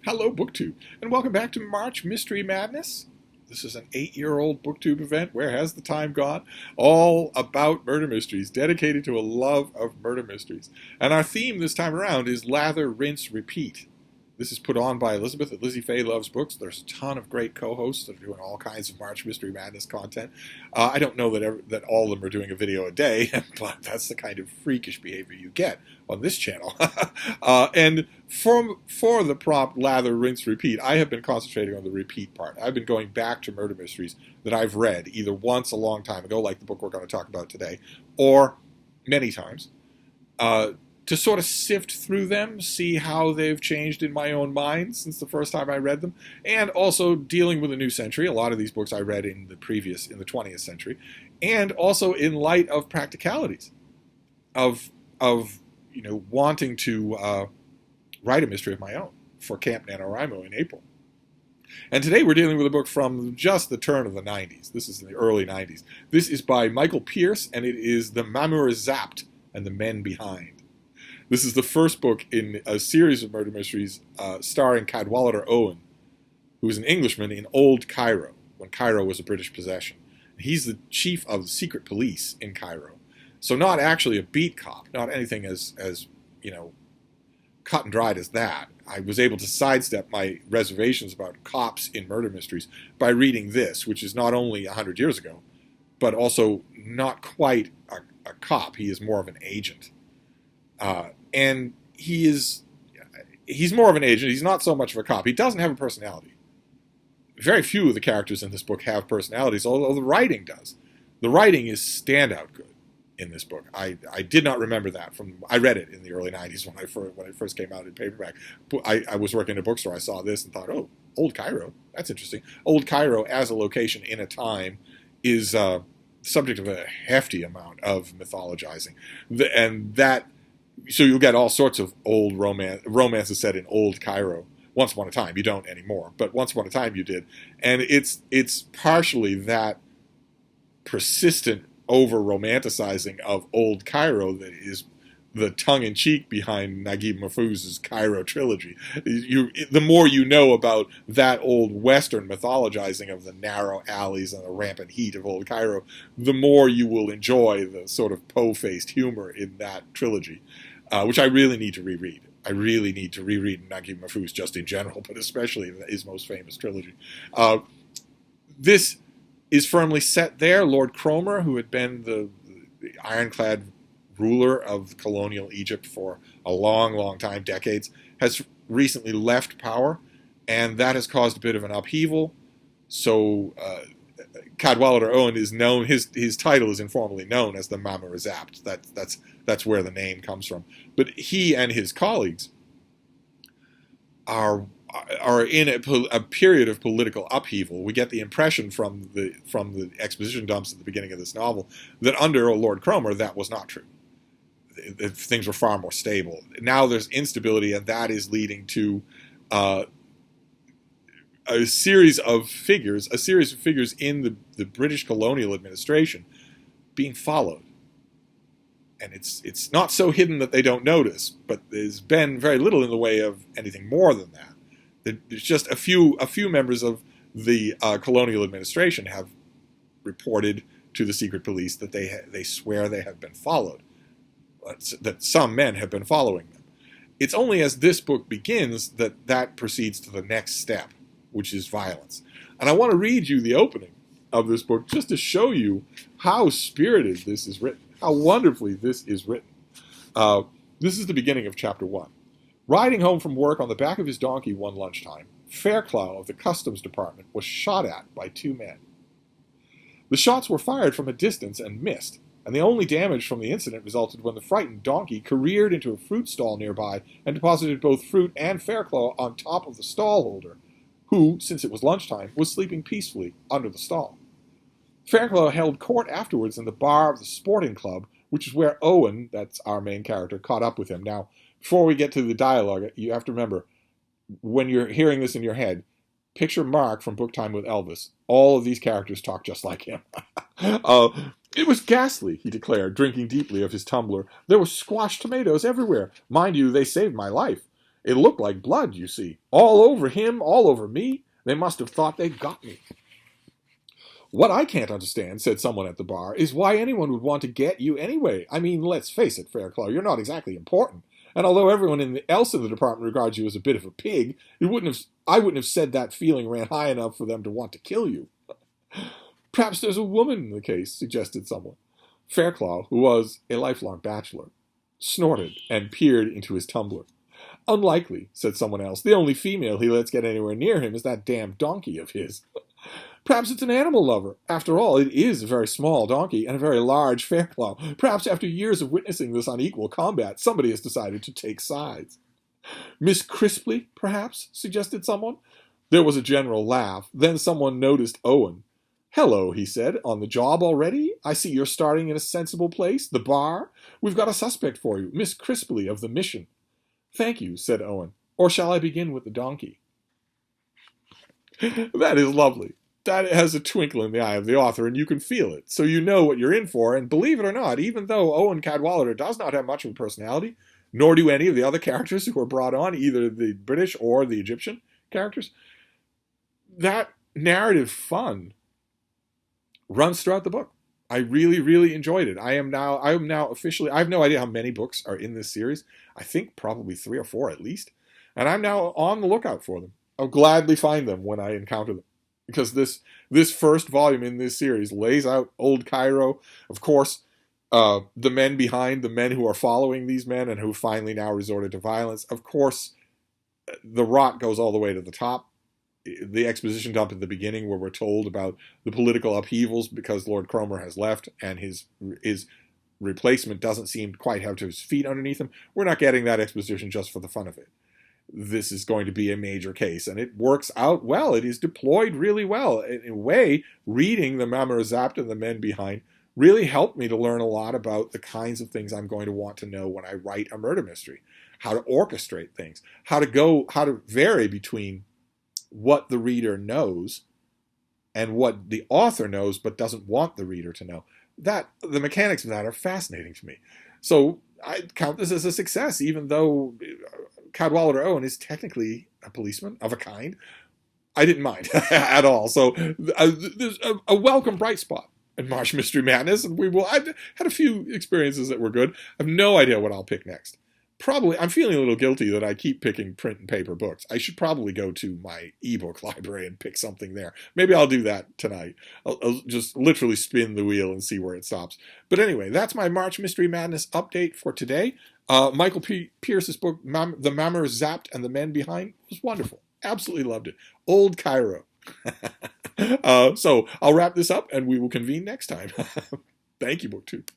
Hello, BookTube, and welcome back to March Mystery Madness. This is an 8-year-old BookTube event. Where has the time gone? All about murder mysteries, dedicated to a love of murder mysteries. And our theme this time around is Lather, Rinse, Repeat. This is put on by Elizabeth at Lizzie Faye Loves Books. There's a ton of great co-hosts that are doing all kinds of March Mystery Madness content. I don't know that all of them are doing a video a day, but that's the kind of freakish behavior you get on this channel. And for the prompt Lather, Rinse, Repeat, I have been concentrating on the repeat part. I've been going back to murder mysteries that I've read either once a long time ago, like the book we're going to talk about today, or many times, to sort of sift through them, see how they've changed in my own mind since the first time I read them, and also dealing with a new century. A lot of these books I read in the 20th century, and also in light of practicalities of wanting to write a mystery of my own for Camp NaNoWriMo in April. And today we're dealing with a book from just the turn of the 90s. This is in the early 90s. This is by Michael Pierce, and it is The Mamur Zapt and the Men Behind. This is the first book in a series of murder mysteries starring Cadwallader Owen, who was an Englishman in Old Cairo, when Cairo was a British possession. He's the chief of the secret police in Cairo. So not actually a beat cop, not anything as cut and dried as that. I was able to sidestep my reservations about cops in murder mysteries by reading this, which is not only 100 years ago, but also not quite a cop. He is more of an agent. And he's more of an agent. He's not so much of a cop. He doesn't have a personality. Very few of the characters in this book have personalities, although the writing does. The writing is standout good in this book. I did not remember that I read it in the early 90s when it first came out in paperback. I was working in a bookstore. I saw this and thought, oh, Old Cairo. That's interesting. Old Cairo as a location in a time is subject of a hefty amount of mythologizing. So you'll get all sorts of old romances set in Old Cairo. Once upon a time, you don't anymore, but once upon a time you did. And it's partially that persistent over-romanticizing of Old Cairo that is the tongue-in-cheek behind Naguib Mahfouz's Cairo trilogy. The more you know about that old Western mythologizing of the narrow alleys and the rampant heat of Old Cairo, the more you will enjoy the sort of po-faced humor in that trilogy, which I really need to reread. I really need to reread Naguib Mahfouz just in general, but especially his most famous trilogy. This is firmly set there. Lord Cromer, who had been the ironclad ruler of colonial Egypt for a long, long time, decades, has recently left power, and that has caused a bit of an upheaval. So Cadwallader Owen is known, his title is informally known as the Mamur Zapt. That's where the name comes from. But he and his colleagues are in a period of political upheaval. We get the impression from the exposition dumps at the beginning of this novel that under Lord Cromer that was not true. Things were far more stable. Now there's instability, and that is leading to a series of figures in the British colonial administration being followed. And it's not so hidden that they don't notice, but there's been very little in the way of anything more than that. There's just a few members of the colonial administration have reported to the secret police that they swear they have been followed, that some men have been following them. It's only as this book begins that proceeds to the next step, which is violence. And I want to read you the opening of this book just to show you how spirited this is written, how wonderfully this is written. This is the beginning of chapter 1. Riding home from work on the back of his donkey one lunchtime, Fairclough of the Customs Department was shot at by 2 men. The shots were fired from a distance and missed, and the only damage from the incident resulted when the frightened donkey careered into a fruit stall nearby and deposited both fruit and Fairclough on top of the stallholder, who, since it was lunchtime, was sleeping peacefully under the stall. Fairclough held court afterwards in the bar of the sporting club, which is where Owen, that's our main character, caught up with him. Now, before we get to the dialogue, you have to remember, when you're hearing this in your head, picture Mark from Book Time with Elvis. All of these characters talk just like him. It was ghastly, he declared, drinking deeply of his tumbler. There were squashed tomatoes everywhere. Mind you, they saved my life. It looked like blood, you see. All over him, all over me. They must have thought they'd got me. What I can't understand, said someone at the bar, is why anyone would want to get you anyway. I mean, let's face it, Fairclough, you're not exactly important. And although everyone else in the department regards you as a bit of a pig, I wouldn't have said that feeling ran high enough for them to want to kill you. Perhaps there's a woman in the case, suggested someone. Fairclough, who was a lifelong bachelor, snorted and peered into his tumbler. Unlikely, said someone else. The only female he lets get anywhere near him is that damn donkey of his. Perhaps it's an animal lover. After all, it is a very small donkey and a very large Fairclough. Perhaps after years of witnessing this unequal combat, somebody has decided to take sides. Miss Crisply, perhaps, suggested someone. There was a general laugh. Then someone noticed Owen. Hello, he said. On the job already? I see you're starting in a sensible place, the bar. We've got a suspect for you, Miss Crisply of the Mission. Thank you, said Owen. Or shall I begin with the donkey? That is lovely. That has a twinkle in the eye of the author, and you can feel it. So you know what you're in for, and believe it or not, even though Owen Cadwallader does not have much of a personality, nor do any of the other characters who are brought on, either the British or the Egyptian characters, that narrative fun runs throughout the book. I really, really enjoyed it. I am now officially, I have no idea how many books are in this series. I think probably 3 or 4 at least. And I'm now on the lookout for them. I'll gladly find them when I encounter them. Because this first volume in this series lays out Old Cairo. Of course, the men behind, the men who are following these men and who finally now resorted to violence. Of course, the rot goes all the way to the top. The exposition dump at the beginning where we're told about the political upheavals because Lord Cromer has left and his replacement doesn't seem to quite have his feet underneath him. We're not getting that exposition just for the fun of it. This is going to be a major case, and it works out well. It is deployed really well. In a way, reading the Mamur, Zapt, and the Men Behind really helped me to learn a lot about the kinds of things I'm going to want to know when I write a murder mystery. How to orchestrate things, how to vary between what the reader knows and what the author knows but doesn't want the reader to know. That the mechanics of that are fascinating to me. So I count this as a success, even though Cadwallader Owen is technically a policeman of a kind. I didn't mind at all. So there's a welcome bright spot in March Mystery Madness, and I've had a few experiences that were good. I have no idea what I'll pick next. Probably, I'm feeling a little guilty that I keep picking print and paper books. I should probably go to my ebook library and pick something there. Maybe I'll do that tonight. I'll just literally spin the wheel and see where it stops. But anyway, that's my March Mystery Madness update for today. Michael Pierce's book, The Mamur, Zapt, and the Men Behind, was wonderful. Absolutely loved it. Old Cairo. So I'll wrap this up and we will convene next time. Thank you, BookTube.